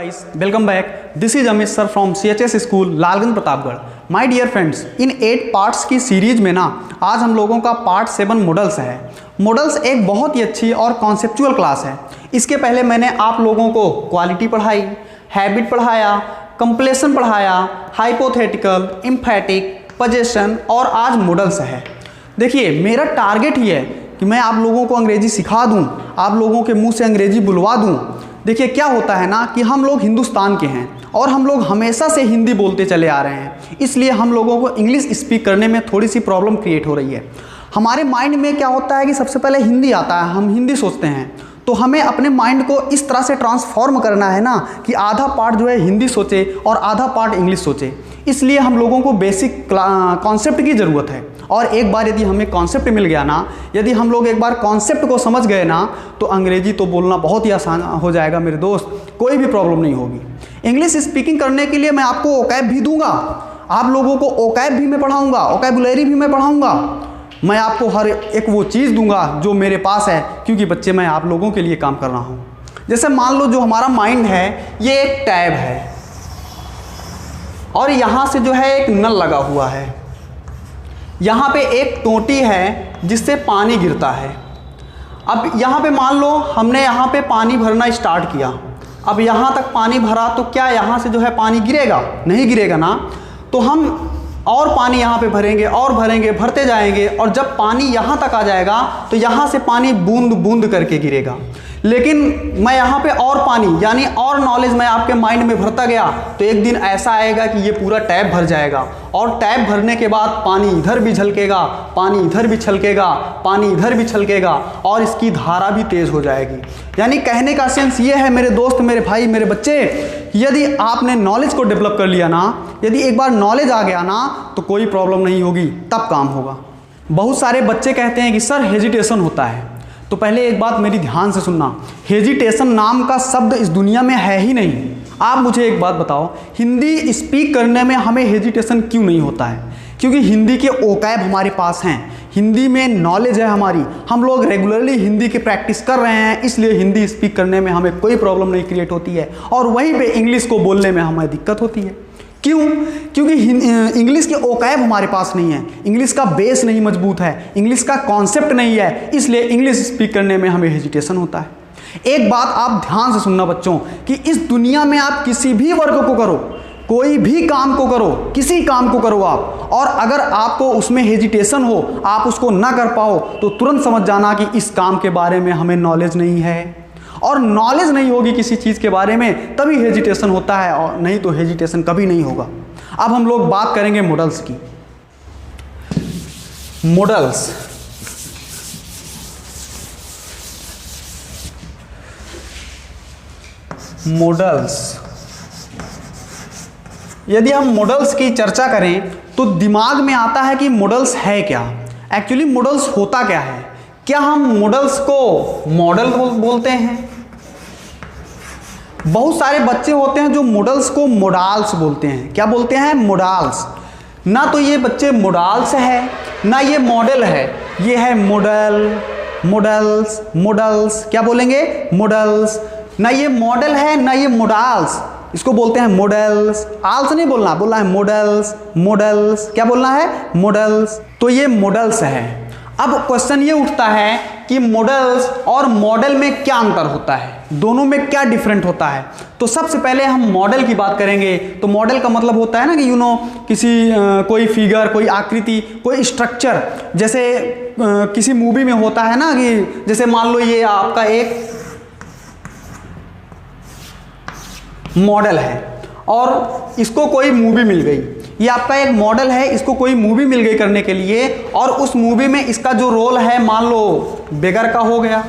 guys, welcome back. This is Amit sir from CHS school Lalganj Pratapgarh. My dear friends, in 8 parts की series में ना आज हम लोगों का पार्ट 7 मॉडल्स है. मॉडल्स एक बहुत ही अच्छी और कॉन्सेप्चुअल क्लास है. इसके पहले मैंने आप लोगों को क्वालिटी पढ़ाई, हैबिट पढ़ाया, कंप्लेशन पढ़ाया, हाइपोथेटिकल, एम्फैटिक, पोजेशन और आज मॉडल्स है. देखिए, मेरा टारगेट ही है कि मैं आप लोगों को अंग्रेजी सिखा दूं, आप लोगों के मुंह से अंग्रेजी बुलवा दूं. देखिए क्या होता है ना कि हम लोग हिंदुस्तान के हैं और हम लोग हमेशा से हिंदी बोलते चले आ रहे हैं, इसलिए हम लोगों को इंग्लिश स्पीक करने में थोड़ी सी प्रॉब्लम क्रिएट हो रही है. हमारे माइंड में क्या होता है कि सबसे पहले हिंदी आता है, हम हिंदी सोचते हैं, तो हमें अपने माइंड को इस तरह से ट्रांसफॉर्म करना है ना कि आधा पार्ट जो है हिंदी सोचे और आधा पार्ट इंग्लिश सोचे. इसलिए हम लोगों को बेसिक कॉन्सेप्ट की ज़रूरत है. और एक बार यदि हमें कॉन्सेप्ट मिल गया ना, यदि हम लोग एक बार कॉन्सेप्ट को समझ गए ना, तो अंग्रेजी तो बोलना बहुत ही आसान हो जाएगा मेरे दोस्त, कोई भी प्रॉब्लम नहीं होगी. इंग्लिश स्पीकिंग करने के लिए मैं आपको ओकैब भी दूंगा, आप लोगों को ओकैब भी मैं पढ़ाऊँगा, ओकैबुलरी भी मैं पढ़ाऊँगा. मैं आपको हर एक वो चीज़ दूंगा जो मेरे पास है, क्योंकि बच्चे मैं आप लोगों के लिए काम कर रहा हूँ. जैसे मान लो जो हमारा माइंड है ये एक टैब है और यहाँ से जो है एक नल लगा हुआ है, यहाँ पे एक टोटी है जिससे पानी गिरता है. अब यहाँ पे मान लो हमने यहाँ पे पानी भरना स्टार्ट किया, अब यहाँ तक पानी भरा तो क्या यहाँ से जो है पानी गिरेगा? नहीं गिरेगा ना. तो हम और पानी यहाँ पे भरेंगे और भरेंगे, भरते जाएंगे, और जब पानी यहाँ तक आ जाएगा तो यहाँ से पानी बूंद बूंद करके गिरेगा. लेकिन मैं यहाँ पे और पानी यानी और नॉलेज मैं आपके माइंड में भरता गया तो एक दिन ऐसा आएगा कि ये पूरा टैब भर जाएगा, और टैब भरने के बाद पानी इधर भी झलकेगा, पानी इधर भी छलकेगा, पानी इधर भी छलकेगा, और इसकी धारा भी तेज़ हो जाएगी. यानी कहने का सेंस ये है मेरे दोस्त, मेरे भाई, मेरे बच्चे, यदि आपने नॉलेज को डेवलप कर लिया ना, यदि एक बार नॉलेज आ गया ना, तो कोई प्रॉब्लम नहीं होगी, तब काम होगा. बहुत सारे बच्चे कहते हैं कि सर हेजिटेशन होता है. तो पहले एक बात मेरी ध्यान से सुनना, हेजिटेशन नाम का शब्द इस दुनिया में है ही नहीं. आप मुझे एक बात बताओ, हिंदी स्पीक करने में हमें हेजिटेशन क्यों नहीं होता है? क्योंकि हिंदी के ओकैब हमारे पास हैं, हिंदी में नॉलेज है हमारी, हम लोग रेगुलरली हिंदी की प्रैक्टिस कर रहे हैं, इसलिए हिंदी स्पीक करने में हमें कोई प्रॉब्लम नहीं क्रिएट होती है. और वहीं पे इंग्लिश को बोलने में हमें दिक्कत होती है. क्यों? क्योंकि इंग्लिश के ओकैब हमारे पास नहीं है, इंग्लिश का बेस नहीं मजबूत है, इंग्लिश का कॉन्सेप्ट नहीं है, इसलिए इंग्लिश स्पीक करने में हमें हेजिटेशन होता है. एक बात आप ध्यान से सुनना बच्चों, कि इस दुनिया में आप किसी भी वर्क को करो, कोई भी काम को करो, किसी काम को करो आप, और अगर आपको उसमें हेजिटेशन हो, आप उसको ना कर पाओ, तो तुरंत समझ जाना कि इस काम के बारे में हमें नॉलेज नहीं है. और नॉलेज नहीं होगी किसी चीज़ के बारे में तभी हेजिटेशन होता है, और नहीं तो हेजिटेशन कभी नहीं होगा. अब हम लोग बात करेंगे मॉडल्स की. मॉडल्स यदि हम मॉडल्स की चर्चा करें तो दिमाग में आता है कि मॉडल्स है क्या. एक्चुअली मॉडल्स होता क्या है? क्या हम मॉडल्स को मॉडल बोलते हैं? बहुत सारे बच्चे होते हैं जो मॉडल्स को मोडाल्स बोलते हैं. क्या बोलते हैं? मोडाल्स. ना तो ये बच्चे मोडाल्स है ना ये मॉडल है, ये है मॉडल, मॉडल्स, मॉडल्स. क्या बोलेंगे? मॉडल्स. ना ये मॉडल है ना ये मोडाल्स, इसको बोलते हैं मॉडल्स. आल्स नहीं बोलना, बोलना है मॉडल्स, मॉडल्स. क्या बोलना है? मॉडल्स. तो ये मॉडल्स है. अब क्वेश्चन ये उठता है कि मॉडल्स और मॉडल में क्या अंतर होता है, दोनों में क्या डिफरेंट होता है. तो सबसे पहले हम मॉडल की बात करेंगे. तो मॉडल का मतलब होता है ना कि किसी कोई फिगर, कोई आकृति, कोई स्ट्रक्चर. जैसे किसी मूवी में होता है ना कि जैसे मान लो ये आपका एक मॉडल है और इसको कोई मूवी मिल गई, ये आपका एक मॉडल है, इसको कोई मूवी मिल गई करने के लिए, और उस मूवी में इसका जो रोल है मान लो बेगर का हो गया,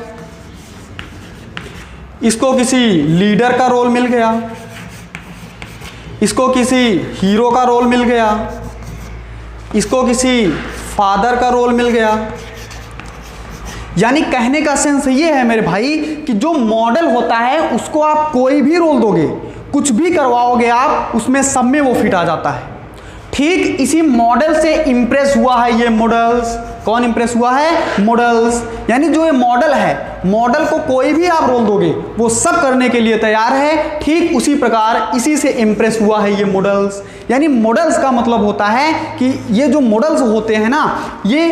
इसको किसी लीडर का रोल मिल गया, इसको किसी हीरो का रोल मिल गया, इसको किसी फादर का रोल मिल गया. यानी कहने का सेंस ये है मेरे भाई कि जो मॉडल होता है उसको आप कोई भी रोल दोगे, कुछ भी करवाओगे आप, उसमें सब में वो फिट आ जाता है. ठीक इसी मॉडल से इंप्रेस हुआ है ये मॉडल्स। कौन इंप्रेस हुआ है? मॉडल्स। यानी जो ये मॉडल है, मॉडल को कोई भी आप रोल दोगे वो सब करने के लिए तैयार है। ठीक उसी प्रकार इसी से इंप्रेस हुआ है ये मॉडल्स। यानी मॉडल्स का मतलब होता है कि ये जो मॉडल्स होते हैं ना, ये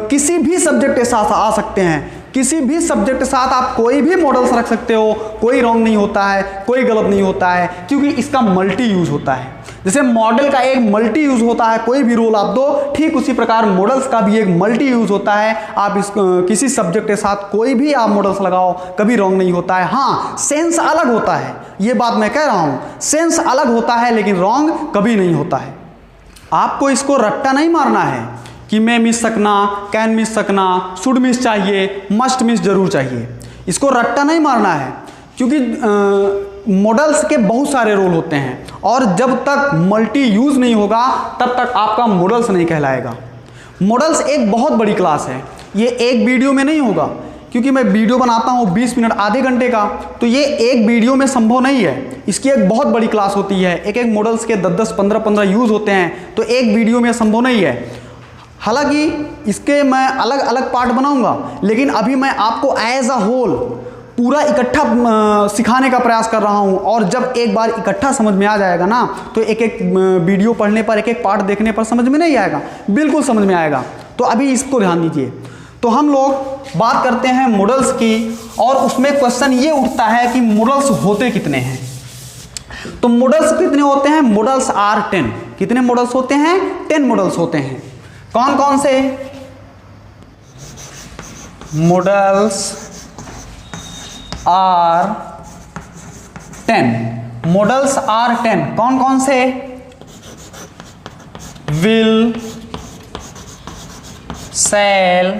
किसी भी सब्जेक्ट के साथ आ सकते हैं। किसी भी सब्जेक्ट के साथ आप कोई भी मॉडल्स रख सकते हो, कोई रॉन्ग नहीं होता है, कोई गलत नहीं होता है, क्योंकि इसका मल्टी यूज होता है। जैसे मॉडल का एक मल्टी यूज होता है, कोई भी रोल आप दो, ठीक उसी प्रकार मॉडल्स का भी एक मल्टी यूज होता है। आप इस किसी सब्जेक्ट के साथ कोई भी आप मॉडल्स लगाओ, कभी रॉन्ग नहीं होता है। हाँ, सेंस अलग होता है, ये बात मैं कह रहा हूँ, सेंस अलग होता है, लेकिन रॉन्ग कभी नहीं होता है। आपको इसको रट्टा नहीं मारना है कि मैं मिस सकना, कैन मिस सकना, शुड मिस चाहिए, मस्ट मिस जरूर चाहिए। इसको रट्टा नहीं मारना है, क्योंकि मॉडल्स के बहुत सारे रोल होते हैं और जब तक मल्टी यूज नहीं होगा तब तक आपका मॉडल्स नहीं कहलाएगा। मॉडल्स एक बहुत बड़ी क्लास है, ये एक वीडियो में नहीं होगा, क्योंकि मैं वीडियो बनाता हूँ 20 मिनट आधे घंटे का, तो ये एक वीडियो में संभव नहीं है। इसकी एक बहुत बड़ी क्लास होती है, एक एक मॉडल्स के 10-10, 15-15 यूज होते हैं, तो एक वीडियो में संभव नहीं है। हालांकि इसके मैं अलग अलग पार्ट बनाऊंगा, लेकिन अभी मैं आपको एज अ होल पूरा इकट्ठा सिखाने का प्रयास कर रहा हूं। और जब एक बार इकट्ठा समझ में आ जाएगा ना, तो एक एक वीडियो पढ़ने पर, एक एक पार्ट देखने पर समझ में नहीं आएगा, बिल्कुल समझ में आएगा। तो अभी इसको ध्यान दीजिए। तो हम लोग बात करते हैं मॉडल्स की, और उसमें क्वेश्चन ये उठता है कि मॉडल्स होते कितने हैं। तो मॉडल्स कितने होते हैं? Models are 10। कितने मॉडल्स होते हैं? 10 मॉडल्स होते हैं। कौन कौन से? Models are 10। मॉडल्स आर 10 कौन कौन से? Will, shall,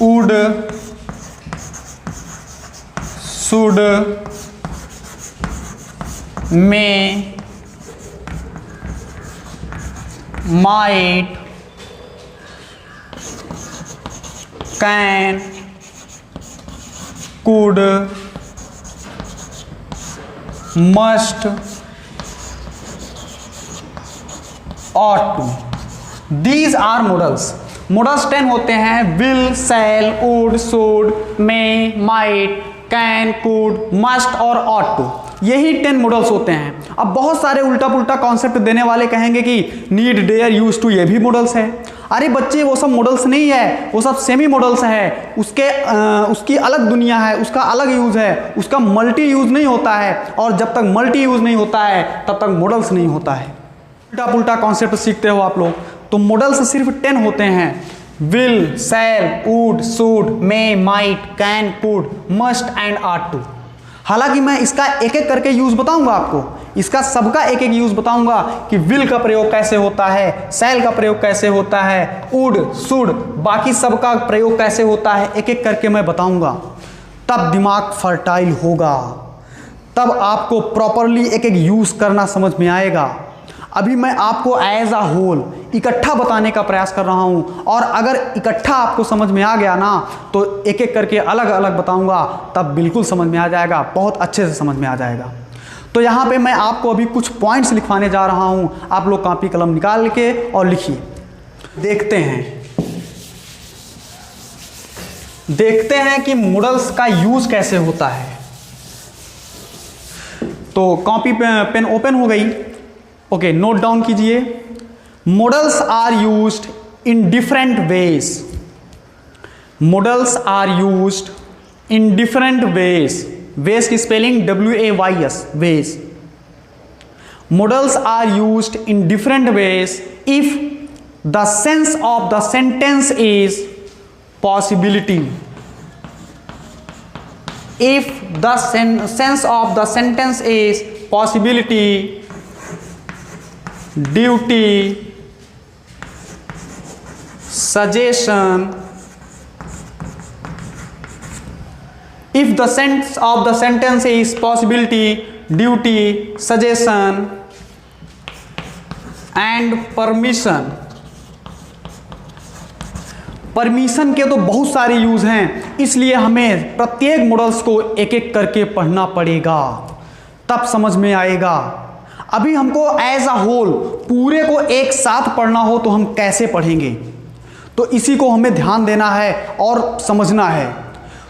would, should, may, might, can, could, must, ought to. These are modals. Modals 10 होते हैं। will, shall, would, should, may, might, can, could, must और ought to। यही 10 मॉडल्स होते हैं। अब बहुत सारे उल्टा पुल्टा कॉन्सेप्ट देने वाले कहेंगे कि नीड, डेयर, यूज टू, ये भी मॉडल्स है। अरे बच्चे, वो सब मॉडल्स नहीं है, वो सब सेमी मॉडल्स है। उसकी अलग दुनिया है, उसका अलग यूज है, उसका मल्टी यूज नहीं होता है। और जब तक मल्टी यूज नहीं होता है तब तक मॉडल्स नहीं होता है। उल्टा पुल्टा कॉन्सेप्ट सीखते हो आप लोग। तो मॉडल्स सिर्फ 10 होते हैं। Will, shall, would, should, may, might, can, could, must and ought to. हालांकि मैं इसका एक एक करके यूज बताऊंगा आपको, इसका सबका एक एक यूज बताऊंगा कि विल का प्रयोग कैसे होता है, शैल का प्रयोग कैसे होता है, वुड, शुड, बाकी सबका प्रयोग कैसे होता है, एक एक करके मैं बताऊंगा। तब दिमाग फर्टाइल होगा, तब आपको प्रॉपरली एक एक यूज करना समझ में आएगा। अभी मैं आपको एज अ होल इकट्ठा बताने का प्रयास कर रहा हूं, और अगर इकट्ठा आपको समझ में आ गया ना, तो एक एक करके अलग अलग बताऊंगा, तब बिल्कुल समझ में आ जाएगा, बहुत अच्छे से समझ में आ जाएगा। तो यहाँ पे मैं आपको अभी कुछ पॉइंट्स लिखवाने जा रहा हूं, आप लोग कॉपी कलम निकाल के और लिखिए। देखते हैं कि मॉडल्स का यूज कैसे होता है। तो कॉपी पेन ओपन हो गई। ओके, नोट डाउन कीजिए। Models are used in different ways. Models are used in different ways. Ways की spelling WAYS, ways. Models are used in different ways if the sense of the sentence is possibility. If the sense of the sentence is possibility, duty, suggestion. If the sense of the sentence is possibility, duty, suggestion and permission. Permission के तो बहुत सारे use हैं, इसलिए हमें प्रत्येक models को एक एक करके पढ़ना पड़ेगा, तब समझ में आएगा। अभी हमको एज अ होल पूरे को एक साथ पढ़ना हो तो हम कैसे पढ़ेंगे, तो इसी को हमें ध्यान देना है और समझना है।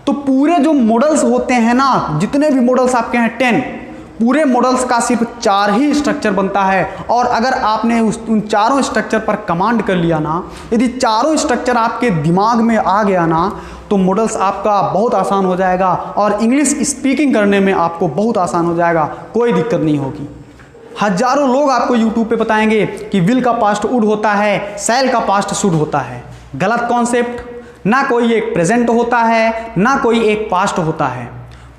तो पूरे जो मॉडल्स होते हैं ना, जितने भी मॉडल्स आपके हैं 10, पूरे मॉडल्स का सिर्फ 4 ही स्ट्रक्चर बनता है। और अगर आपने उन चारों स्ट्रक्चर पर कमांड कर लिया ना, यदि चारों स्ट्रक्चर आपके दिमाग में आ गया ना, तो मॉडल्स आपका बहुत आसान हो जाएगा और इंग्लिश स्पीकिंग करने में आपको बहुत आसान हो जाएगा, कोई दिक्कत नहीं होगी। हजारों लोग आपको यूट्यूब पे बताएंगे कि विल का पास्ट वुड होता है, शैल का पास्ट शुड होता है। गलत कॉन्सेप्ट। ना कोई एक प्रेजेंट होता है, ना कोई एक पास्ट होता है।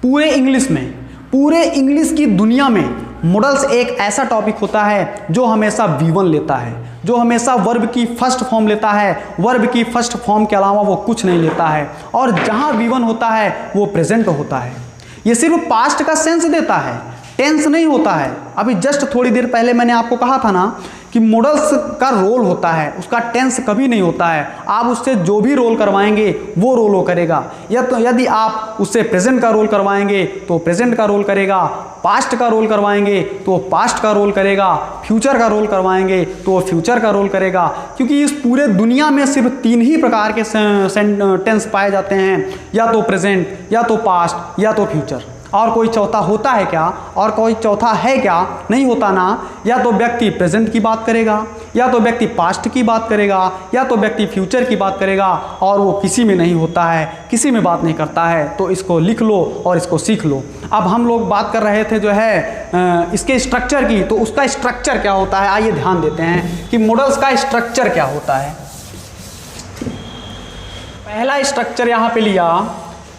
पूरे इंग्लिश में, पूरे इंग्लिश की दुनिया में मॉडल्स एक ऐसा टॉपिक होता है जो हमेशा V1 लेता है, जो हमेशा वर्ब की फर्स्ट फॉर्म लेता है। वर्ब की फर्स्ट फॉर्म के अलावा वो कुछ नहीं लेता है। और जहाँ V1 होता है वो प्रेजेंट होता है। ये सिर्फ पास्ट का सेंस देता है, टेंस नहीं होता है। अभी जस्ट थोड़ी देर पहले मैंने आपको कहा था ना कि मॉडल्स का रोल होता है, उसका टेंस कभी नहीं होता है। आप उससे जो भी रोल करवाएंगे वो रोल वो करेगा। या तो यदि आप उससे प्रेजेंट का रोल करवाएंगे तो प्रेजेंट का रोल करेगा, पास्ट का रोल करवाएंगे तो पास्ट का रोल करेगा, फ्यूचर का रोल करवाएंगे तो फ्यूचर का रोल करेगा। क्योंकि इस पूरे दुनिया में सिर्फ 3 ही प्रकार के टेंस पाए जाते हैं, या तो प्रेजेंट, या तो पास्ट, या तो फ्यूचर। और कोई चौथा होता है क्या? और कोई चौथा है क्या? नहीं होता ना। या तो व्यक्ति प्रेजेंट की बात करेगा, या तो व्यक्ति पास्ट की बात करेगा, या तो व्यक्ति फ्यूचर की बात करेगा, और वो किसी में नहीं होता है, किसी में बात नहीं करता है। तो इसको लिख लो और इसको सीख लो। अब हम लोग बात कर रहे थे जो है इसके स्ट्रक्चर की, तो उसका स्ट्रक्चर क्या होता है आइए ध्यान देते हैं कि मॉडल्स का स्ट्रक्चर क्या होता है। पहला स्ट्रक्चर यहाँ पे लिया,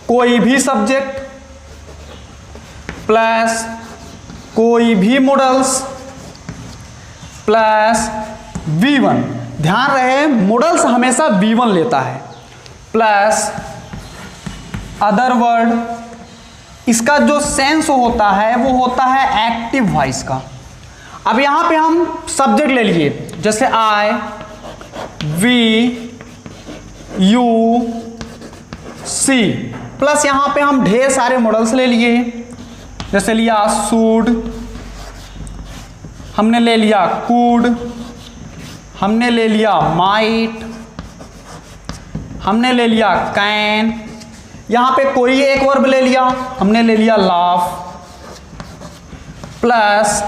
कोई भी सब्जेक्ट प्लस कोई भी मॉडल्स प्लस V1। ध्यान रहे मॉडल्स हमेशा V1 लेता है, प्लस अदर वर्ड। इसका जो सेंस होता है वो होता है एक्टिव वॉइस का। अब यहां पे हम सब्जेक्ट ले लिए, जैसे I, we, you, she, plus यहां पे हम ढेर सारे मॉडल्स ले लिए। जैसे लिया शुड, हमने ले लिया कुड, हमने ले लिया माइट, हमने ले लिया कैन। यहां पे कोई एक वर्ब ले लिया, हमने ले लिया लाफ, प्लस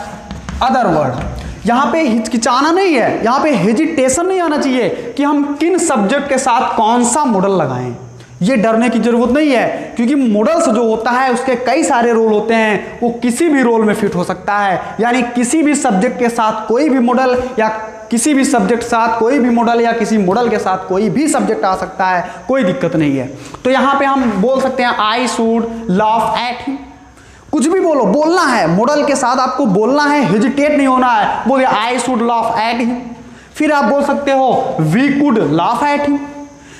अदर वर्ड। यहां पे हिचकिचाना नहीं है, यहां पे हेजिटेशन नहीं आना चाहिए कि हम किन सब्जेक्ट के साथ कौन सा मॉडल लगाएं। ये डरने की जरूरत नहीं है, क्योंकि मॉडल्स जो होता है उसके कई सारे रोल होते हैं, वो किसी भी रोल में फिट हो सकता है। यानी किसी भी सब्जेक्ट के साथ कोई भी मॉडल, या किसी भी सब्जेक्ट के साथ कोई भी मॉडल, या किसी मॉडल के साथ कोई भी सब्जेक्ट आ सकता है, कोई दिक्कत नहीं है। तो यहाँ पे हम बोल सकते हैं आई शुड लाफ एट हिम। कुछ भी बोलो, बोलना है मॉडल के साथ, आपको बोलना है, हेजिटेट नहीं होना है। बोलिए I should laugh at him. फिर आप बोल सकते हो we could laugh at him.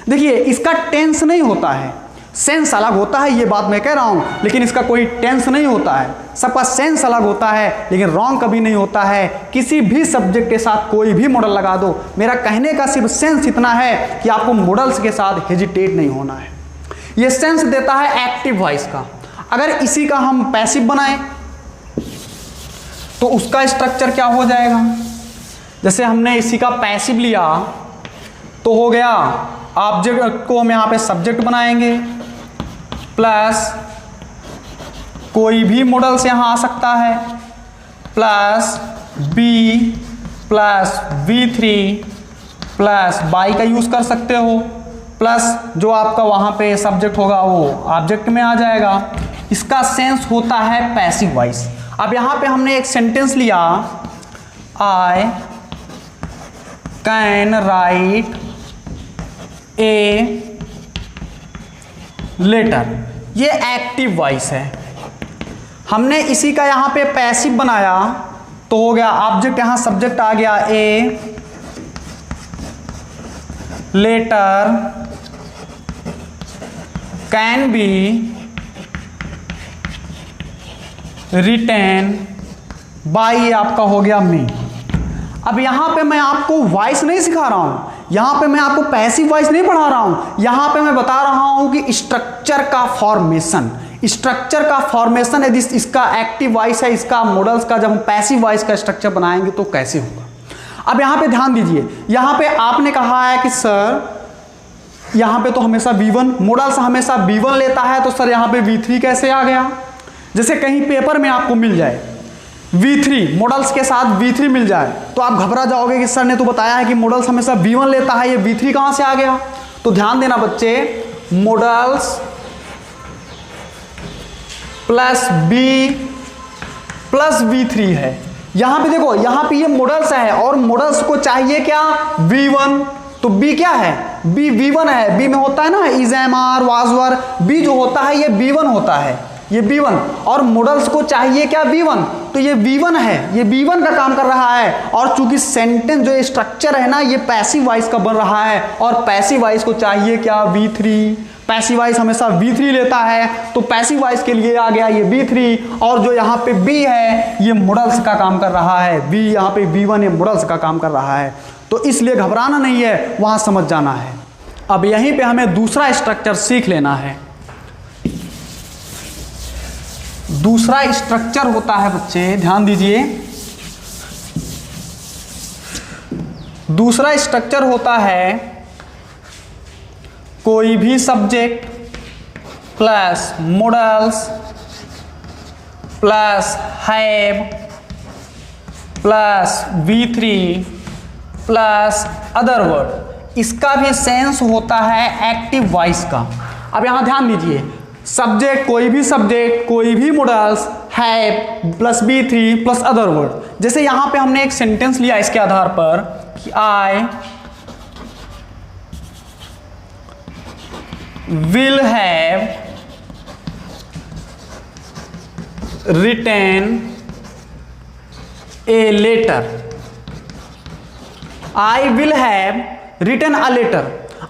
देखिए इसका टेंस नहीं होता है, सेंस अलग होता है, ये बात मैं कह रहा हूं, लेकिन इसका कोई टेंस नहीं होता है। सबका सेंस अलग होता है, लेकिन रॉन्ग कभी नहीं होता है। किसी भी सब्जेक्ट के साथ कोई भी मॉडल लगा दो। मेरा कहने का सिर्फ सेंस इतना है कि आपको मॉडल्स के साथ हेजिटेट नहीं होना है। ये सेंस देता है एक्टिव वॉइस का। अगर इसी का हम पैसिव बनाएं तो उसका स्ट्रक्चर क्या हो जाएगा? जैसे हमने इसी का पैसिव लिया तो हो गया, ऑब्जेक्ट को हम यहाँ पे सब्जेक्ट बनाएंगे, प्लस कोई भी मॉडल से यहाँ आ सकता है, plus be plus V3 plus by का यूज़ कर सकते हो, प्लस जो आपका वहाँ पे सब्जेक्ट होगा वो ऑब्जेक्ट में आ जाएगा। इसका सेंस होता है पैसिव वॉइस। अब यहाँ पे हमने एक सेंटेंस लिया, I can write a letter. ये एक्टिव वॉइस है। हमने इसी का यहाँ पे पैसिव बनाया तो हो गया, ऑब्जेक्ट यहाँ सब्जेक्ट आ गया a, letter can be written by, आपका हो गया मी। अब यहां पे मैं आपको वॉइस नहीं सिखा रहा हूं, यहां पे मैं आपको पैसिव वॉइस नहीं पढ़ा रहा हूं, यहां पे मैं बता रहा हूं कि स्ट्रक्चर का फॉर्मेशन, स्ट्रक्चर का फॉर्मेशन यदि इसका एक्टिव वॉइस है, इसका मॉडल्स का जब हम पैसिव वॉइस का स्ट्रक्चर बनाएंगे तो कैसे होगा। अब यहाँ पे ध्यान दीजिए, यहाँ पे आपने कहा है कि सर यहाँ पे तो हमेशा V1 मॉडल्स हमेशा V1 लेता है, तो सर यहाँ पे V3 कैसे आ गया। जैसे कहीं पेपर में आपको मिल जाए V3 मॉडल्स के साथ V3 मिल जाए तो आप घबरा जाओगे कि सर ने तो बताया है कि मॉडल्स हमेशा V1 लेता है, ये V3 कहाँ से आ गया। तो ध्यान देना बच्चे, models plus B plus V3 है। यहां पे देखो, यहां पे ये मॉडल्स है और मॉडल्स को चाहिए क्या, V1, तो B क्या है, B V1 है। B में होता है ना is, am, are, was, were, B जो होता है ये V1 होता है, ये B1, और मॉडल्स को चाहिए क्या, V1, तो ये V1 है, ये V1 का काम कर रहा है। और चूंकि सेंटेंस जो स्ट्रक्चर है ना ये पैसिव वॉइस का बन रहा है और पैसिव वॉइस को चाहिए क्या, V3, पैसिव वॉइस हमेशा V3 लेता है, तो पैसिव वॉइस के लिए आ गया ये V3, और जो यहाँ पे B है ये मॉडल्स का काम कर रहा है, B यहाँ पे V1 ये मॉडल्स का काम कर रहा है। तो इसलिए घबराना नहीं है, वहाँ समझ जाना है। अब यहीं पे हमें दूसरा स्ट्रक्चर सीख लेना है। दूसरा स्ट्रक्चर होता है बच्चे, ध्यान दीजिए, दूसरा स्ट्रक्चर होता है कोई भी subject plus models plus have plus V3 plus other word, इसका भी सेंस होता है एक्टिव वॉइस का। अब यहां ध्यान दीजिए, सब्जेक्ट कोई भी models have plus V3 plus other word. जैसे यहां पे हमने एक सेंटेंस लिया इसके आधार पर कि आई will have written a letter, I will have written a letter।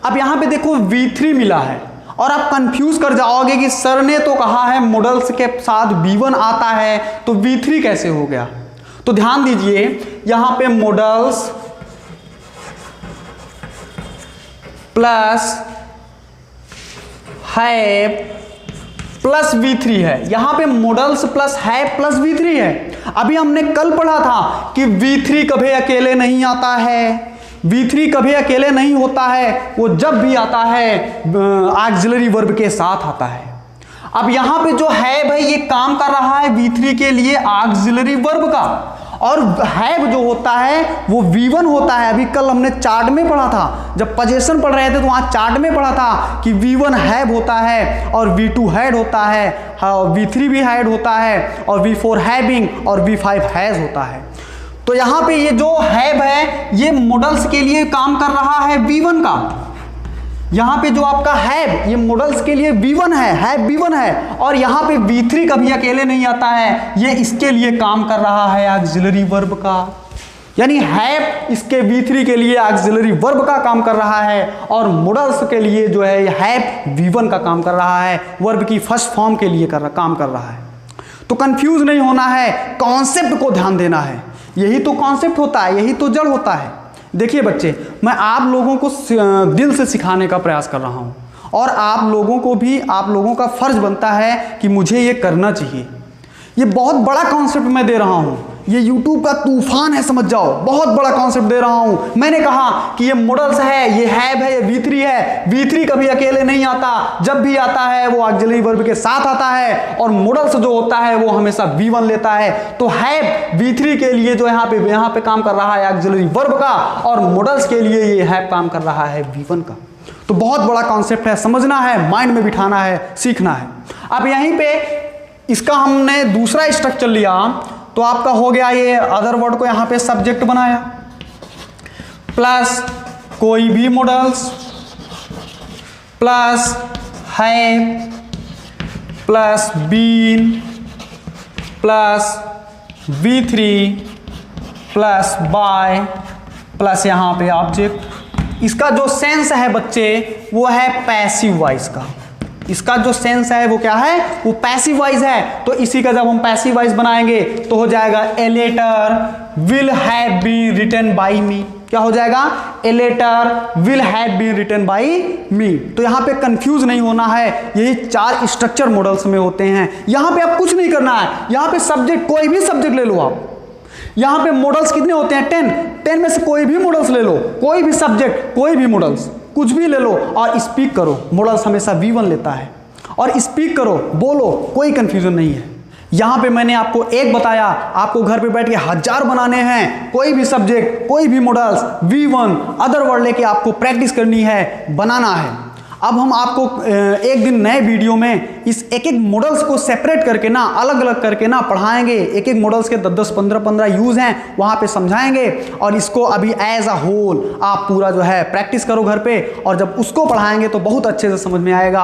अब यहां पे देखो V3 मिला है और आप कंफ्यूज कर जाओगे कि सर ने तो कहा है मॉडल्स के साथ V1 आता है तो V3 कैसे हो गया। तो ध्यान दीजिए, यहां पे models plus have plus V3 है, यहां पे models plus have plus V3 है। अभी हमने कल पढ़ा था कि V3 कभी अकेले नहीं आता है, V3 कभी अकेले नहीं होता है, वो जब भी आता है ऑक्सिलरी वर्ब के साथ आता है। अब यहां पे जो हैव है ये काम कर रहा है V3 के लिए ऑक्सिलरी वर्ब का, और हैव जो होता है वो V1 होता है। अभी कल हमने चार्ट में पढ़ा था, जब पोजीशन पढ़ रहे थे तो वहाँ चार्ट में पढ़ा था कि V1 हैव होता है और V2 हैड होता है, V3 भी हैड होता है और V4 हैविंग और V5 हैज होता है। तो यहाँ पे ये जो हैव है ये मॉडल्स के लिए काम कर रहा है V1 का। यहाँ पे जो आपका हैव ये मॉडल्स के लिए V1 है, हैव V1 है, और यहाँ पे V3 कभी अकेले नहीं आता है, ये इसके लिए काम कर रहा है ऑक्सिलरी वर्ब का। यानी हैव इसके V3 के लिए ऑक्सिलरी वर्ब का काम कर रहा है और मॉडल्स के लिए जो है हैव V1 का काम कर रहा है, वर्ब की फर्स्ट फॉर्म के लिए काम कर रहा है। तो कंफ्यूज नहीं होना है, कॉन्सेप्ट को ध्यान देना है, यही तो कॉन्सेप्ट होता है, यही तो जड़ होता है। देखिए बच्चे, मैं आप लोगों को दिल से सिखाने का प्रयास कर रहा हूँ और आप लोगों को भी, आप लोगों का फर्ज बनता है कि मुझे ये करना चाहिए। ये बहुत बड़ा कॉन्सेप्ट मैं दे रहा हूँ, ये YouTube का तूफान है, समझ जाओ, बहुत बड़ा कॉन्सेप्ट दे रहा हूँ। मैंने कहा कि ये मॉडल्स है, ये हैव है, ये V3 है। V3 कभी अकेले नहीं आता, जब भी आता है वो ऑक्सिलरी वर्ब के साथ आता है, और मॉडल्स जो होता है वो हमेशा V1 लेता है। तो हैव V3 के लिए जो यहाँ पे काम कर रहा है ऑक्सिलरी वर्ब का, और मॉडल्स के लिए ये हैव काम कर रहा है V1 का। तो बहुत बड़ा कॉन्सेप्ट है, समझना है, माइंड में बिठाना है, सीखना है। अब यहीं पे इसका हमने दूसरा स्ट्रक्चर लिया, तो आपका हो गया ये अदर वर्ड को यहाँ पे सब्जेक्ट बनाया, प्लस कोई भी models plus have plus been plus V3 plus by plus यहाँ पे ऑब्जेक्ट। इसका जो सेंस है बच्चे वो है पैसिव वॉइस का। इसका जो सेंस है वो क्या है, वो पैसिव वॉइस है। तो इसी का जब हम पैसिव वॉइस बनाएंगे तो हो जाएगा a letter will have been written by me. क्या हो जाएगा, a letter will have been written by me. तो यहाँ पे कंफ्यूज नहीं होना है, यही 4 स्ट्रक्चर मॉडल्स में होते हैं। यहाँ पे आप कुछ नहीं करना है, यहाँ पे सब्जेक्ट कोई भी सब्जेक्ट ले लो आप। यहाँ पे मॉडल्स कितने होते हैं, 10 में से कोई भी मॉडल्स ले लो, कोई भी सब्जेक्ट, कोई भी मॉडल्स, कुछ भी ले लो और स्पीक करो। मॉडल्स हमेशा V1 लेता है और स्पीक करो, बोलो, कोई कंफ्यूजन नहीं है। यहाँ पे मैंने आपको एक बताया, आपको घर पे बैठ के 1000 बनाने हैं। कोई भी सब्जेक्ट, कोई भी मॉडल्स, V1 अदर वर्ड लेके आपको प्रैक्टिस करनी है, बनाना है। अब हम आपको एक दिन नए वीडियो में इस एक एक मॉडल्स को सेपरेट करके ना, अलग अलग करके ना पढ़ाएंगे। एक एक मॉडल्स के 10-10, 15-15 यूज हैं, वहाँ पे समझाएंगे और इसको अभी एज अ होल आप पूरा जो है प्रैक्टिस करो घर पे, और जब उसको पढ़ाएंगे तो बहुत अच्छे से समझ में आएगा।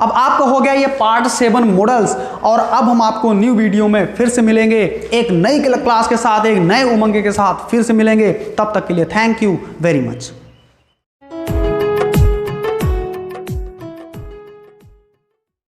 अब आपका हो गया ये पार्ट 7 मॉडल्स, और अब हम आपको न्यू वीडियो में फिर से मिलेंगे, एक नई क्लास के साथ, एक नए उमंग के साथ फिर से मिलेंगे। तब तक के लिए थैंक यू वेरी मच।